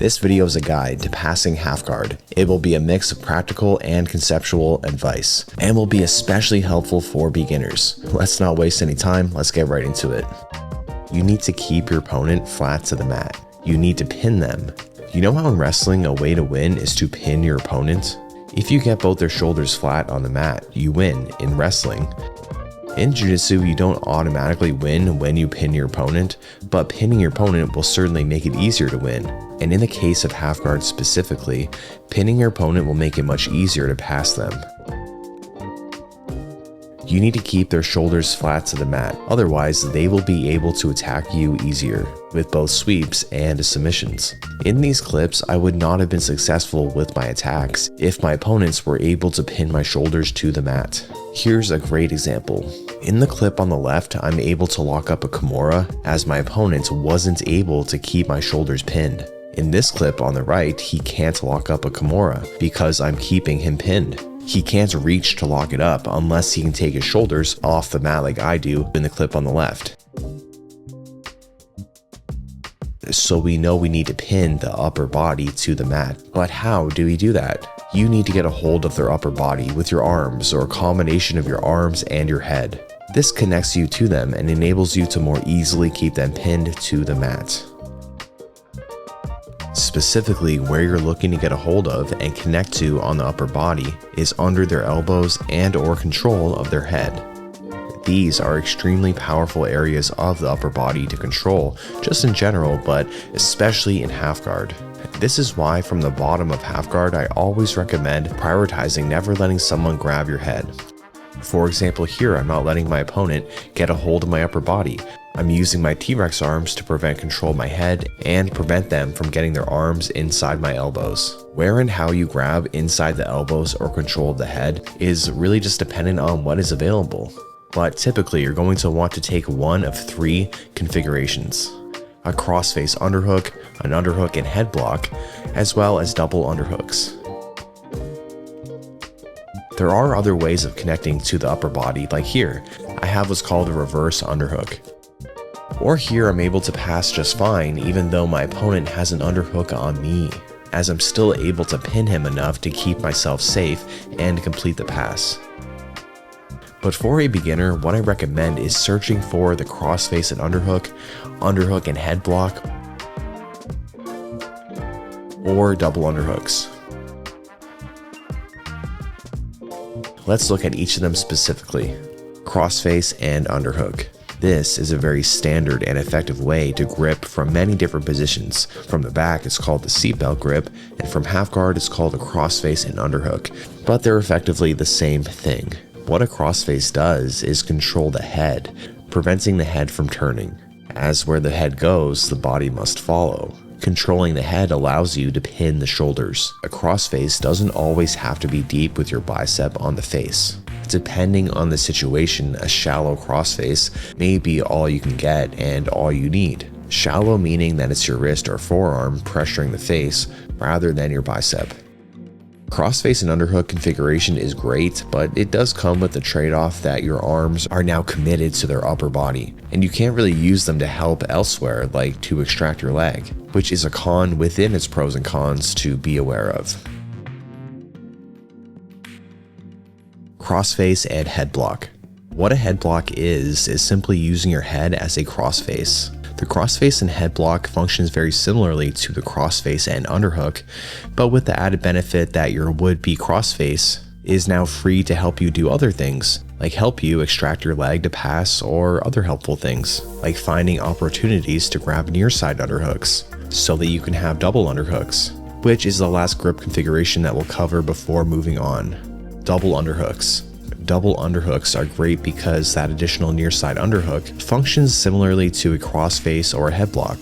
This video is a guide to passing half guard. It will be a mix of practical and conceptual advice, and will be especially helpful for beginners. Let's not waste any time, let's get right into it. You need to keep your opponent flat to the mat. You need to pin them. You know how in wrestling a way to win is to pin your opponent? If you get both their shoulders flat on the mat, you win in wrestling. In Jiu-Jitsu, you don't automatically win when you pin your opponent, but pinning your opponent will certainly make it easier to win. And in the case of half guard specifically, pinning your opponent will make it much easier to pass them. You need to keep their shoulders flat to the mat, otherwise they will be able to attack you easier, with both sweeps and submissions. In these clips, I would not have been successful with my attacks if my opponents were able to pin my shoulders to the mat. Here's a great example. In the clip on the left, I'm able to lock up a Kimura as my opponent wasn't able to keep my shoulders pinned. In this clip on the right, he can't lock up a Kimura because I'm keeping him pinned. He can't reach to lock it up unless he can take his shoulders off the mat like I do in the clip on the left. So we know we need to pin the upper body to the mat. But how do we do that? You need to get a hold of their upper body with your arms or a combination of your arms and your head. This connects you to them and enables you to more easily keep them pinned to the mat. Specifically, where you're looking to get a hold of and connect to on the upper body is under their elbows and or control of their head. These are extremely powerful areas of the upper body to control, just in general, but especially in half guard. This is why from the bottom of half guard, I always recommend prioritizing never letting someone grab your head. For example, here I'm not letting my opponent get a hold of my upper body. I'm using my T-Rex arms to prevent control of my head and prevent them from getting their arms inside my elbows. Where and how you grab inside the elbows or control of the head is really just dependent on what is available. But typically you're going to want to take one of three configurations: a crossface underhook, an underhook and head block, as well as double underhooks. There are other ways of connecting to the upper body, like here, I have what's called a reverse underhook. Or here I'm able to pass just fine even though my opponent has an underhook on me, as I'm still able to pin him enough to keep myself safe and complete the pass. But for a beginner, what I recommend is searching for the crossface and underhook and head block, or double underhooks. Let's look at each of them specifically. Crossface and underhook. This is a very standard and effective way to grip from many different positions. From the back, it's called the seatbelt grip, and from half guard, it's called a crossface and underhook, but they're effectively the same thing. What a crossface does is control the head, preventing the head from turning. As where the head goes, the body must follow. Controlling the head allows you to pin the shoulders. A crossface doesn't always have to be deep with your bicep on the face. Depending on the situation, a shallow crossface may be all you can get and all you need. Shallow meaning that it's your wrist or forearm pressuring the face rather than your bicep. Crossface and underhook configuration is great, but it does come with the trade-off that your arms are now committed to their upper body, and you can't really use them to help elsewhere, like to extract your leg, which is a con within its pros and cons to be aware of. Crossface and head block. What a head block is simply using your head as a crossface. The crossface and head block functions very similarly to the crossface and underhook, but with the added benefit that your would-be crossface is now free to help you do other things, like help you extract your leg to pass or other helpful things, like finding opportunities to grab near side underhooks so that you can have double underhooks, which is the last grip configuration that we'll cover before moving on. Double underhooks. Double underhooks are great because that additional near side underhook functions similarly to a crossface or a head block,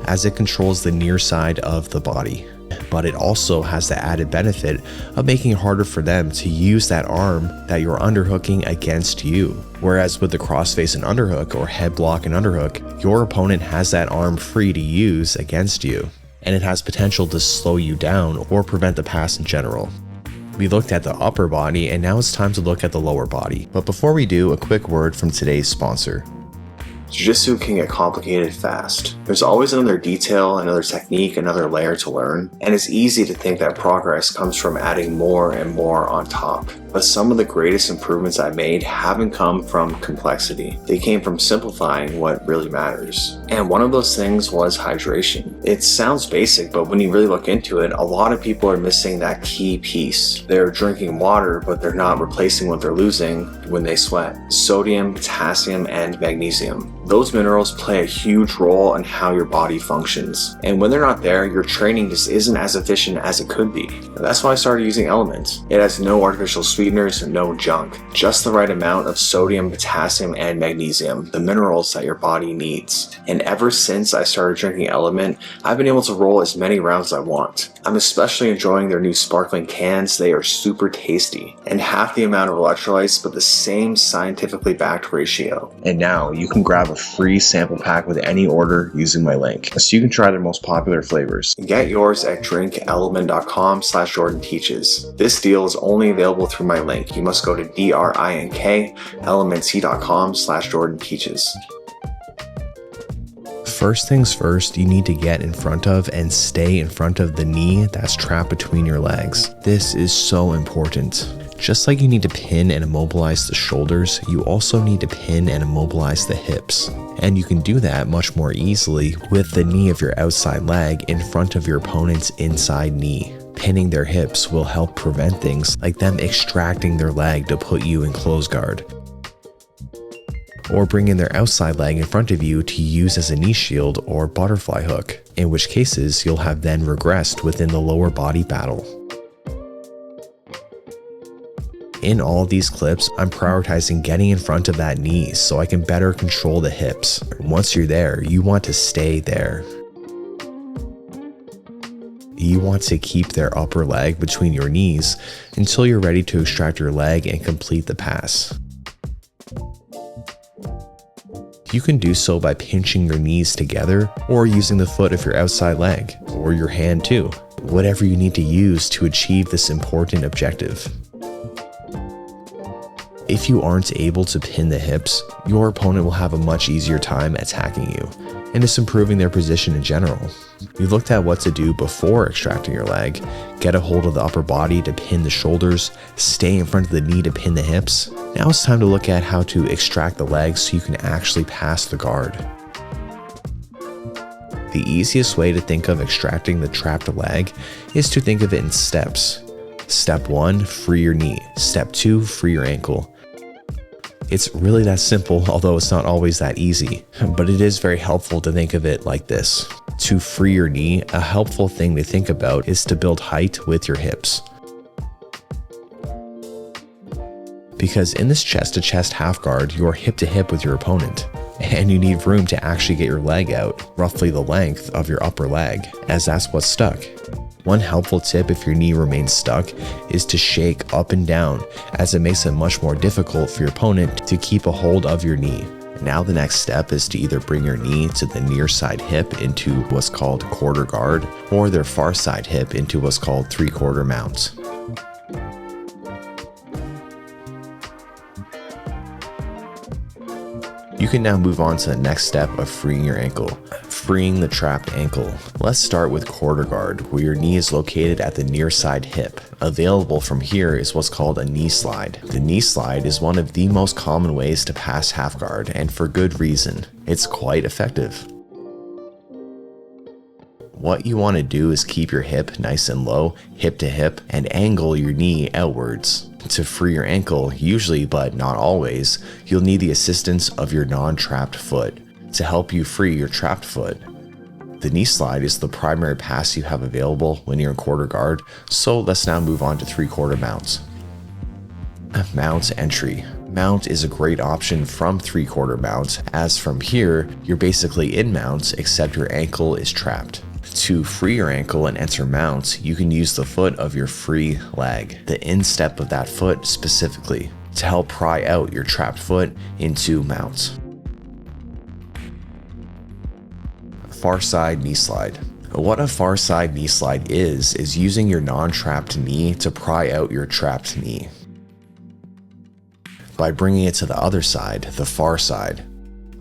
as it controls the near side of the body. But it also has the added benefit of making it harder for them to use that arm that you're underhooking against you. Whereas with the crossface and underhook, or head block and underhook, your opponent has that arm free to use against you, and it has potential to slow you down or prevent the pass in general. We looked at the upper body, and now it's time to look at the lower body. But before we do, a quick word from today's sponsor. Jiu-Jitsu can get complicated fast. There's always another detail, another technique, another layer to learn, and it's easy to think that progress comes from adding more and more on top. But some of the greatest improvements I made haven't come from complexity. They came from simplifying what really matters. And one of those things was hydration. It sounds basic, but when you really look into it, a lot of people are missing that key piece. They're drinking water, but they're not replacing what they're losing when they sweat. Sodium, potassium, and magnesium. Those minerals play a huge role in how your body functions. And when they're not there, your training just isn't as efficient as it could be. That's why I started using Element. It has no artificial sweeteners, no junk. Just the right amount of sodium, potassium, and magnesium, the minerals that your body needs. And ever since I started drinking Element, I've been able to roll as many rounds as I want. I'm especially enjoying their new sparkling cans. They are super tasty. And half the amount of electrolytes, but the same scientifically backed ratio. And now you can grab a free sample pack with any order using my link, so you can try their most popular flavors. Get yours at drinkelement.com/JordanTeaches. This deal is only available through my link. You must go to drinkelementc.com/JordanTeaches. First things first, you need to get in front of and stay in front of the knee that's trapped between your legs. This is so important. Just like you need to pin and immobilize the shoulders, you also need to pin and immobilize the hips. And you can do that much more easily with the knee of your outside leg in front of your opponent's inside knee. Pinning their hips will help prevent things like them extracting their leg to put you in close guard. Or bringing their outside leg in front of you to use as a knee shield or butterfly hook, in which cases you'll have then regressed within the lower body battle. In all these clips, I'm prioritizing getting in front of that knee so I can better control the hips. Once you're there, you want to stay there. You want to keep their upper leg between your knees until you're ready to extract your leg and complete the pass. You can do so by pinching your knees together or using the foot of your outside leg, or your hand too, whatever you need to use to achieve this important objective. If you aren't able to pin the hips, your opponent will have a much easier time attacking you, and it's improving their position in general. We looked at what to do before extracting your leg: get a hold of the upper body to pin the shoulders, stay in front of the knee to pin the hips. Now it's time to look at how to extract the leg so you can actually pass the guard. The easiest way to think of extracting the trapped leg is to think of it in steps. Step 1, free your knee. Step 2, free your ankle. It's really that simple, although it's not always that easy, but it is very helpful to think of it like this. To free your knee, a helpful thing to think about is to build height with your hips. Because in this chest-to-chest half guard, you're hip to hip with your opponent, and you need room to actually get your leg out, roughly the length of your upper leg, as that's what's stuck. One helpful tip if your knee remains stuck is to shake up and down, as it makes it much more difficult for your opponent to keep a hold of your knee. Now the next step is to either bring your knee to the near side hip into what's called quarter guard, or their far side hip into what's called 3/4 mount. You can now move on to the next step of freeing your ankle, freeing the trapped ankle. Let's start with quarter guard, where your knee is located at the near side hip. Available from here is what's called a knee slide. The knee slide is one of the most common ways to pass half guard, and for good reason. It's quite effective. What you want to do is keep your hip nice and low, hip to hip, and angle your knee outwards. To free your ankle, usually but not always, you'll need the assistance of your non-trapped foot to help you free your trapped foot. The knee slide is the primary pass you have available when you're in quarter guard, so let's now move on to 3/4 mounts. Mount entry. Mount is a great option from 3/4 mount, as from here, you're basically in mount except your ankle is trapped. To free your ankle and enter mount, you can use the foot of your free leg, the instep of that foot specifically, to help pry out your trapped foot into mount. Far side knee slide. What a far side knee slide is using your non-trapped knee to pry out your trapped knee. By bringing it to the other side, the far side.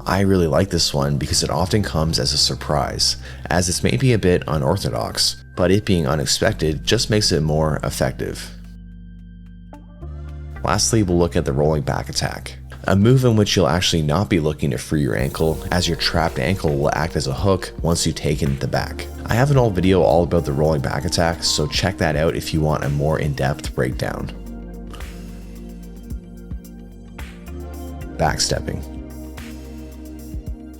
I really like this one because it often comes as a surprise, as it's maybe a bit unorthodox, but it being unexpected just makes it more effective. Lastly, we'll look at the rolling back attack, a move in which you'll actually not be looking to free your ankle, as your trapped ankle will act as a hook once you take in the back. I have an old video all about the rolling back attack, so check that out if you want a more in-depth breakdown. Backstepping.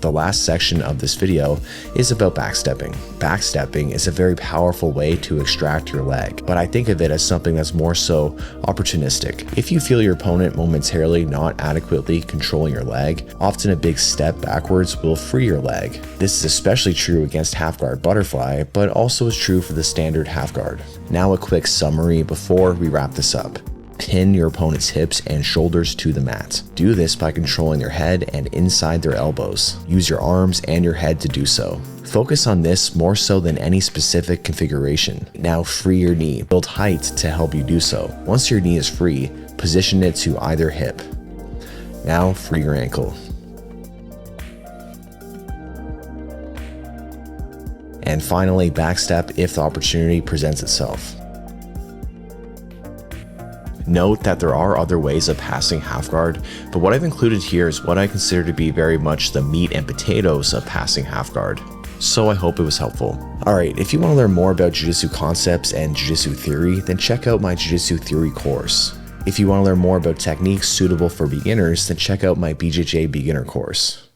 The last section of this video is about backstepping. Backstepping is a very powerful way to extract your leg, but I think of it as something that's more so opportunistic. If you feel your opponent momentarily not adequately controlling your leg, often a big step backwards will free your leg. This is especially true against half guard butterfly, but also is true for the standard half guard. Now a quick summary before we wrap this up. Pin your opponent's hips and shoulders to the mat. Do this by controlling their head and inside their elbows. Use your arms and your head to do so. Focus on this more so than any specific configuration. Now free your knee. Build height to help you do so. Once your knee is free, position it to either hip. Now free your ankle. And finally, backstep if the opportunity presents itself. Note that there are other ways of passing half guard, but what I've included here is what I consider to be very much the meat and potatoes of passing half guard. So I hope it was helpful. Alright, if you want to learn more about Jiu-Jitsu concepts and Jiu-Jitsu theory, then check out my Jiu-Jitsu theory course. If you want to learn more about techniques suitable for beginners, then check out my BJJ beginner course.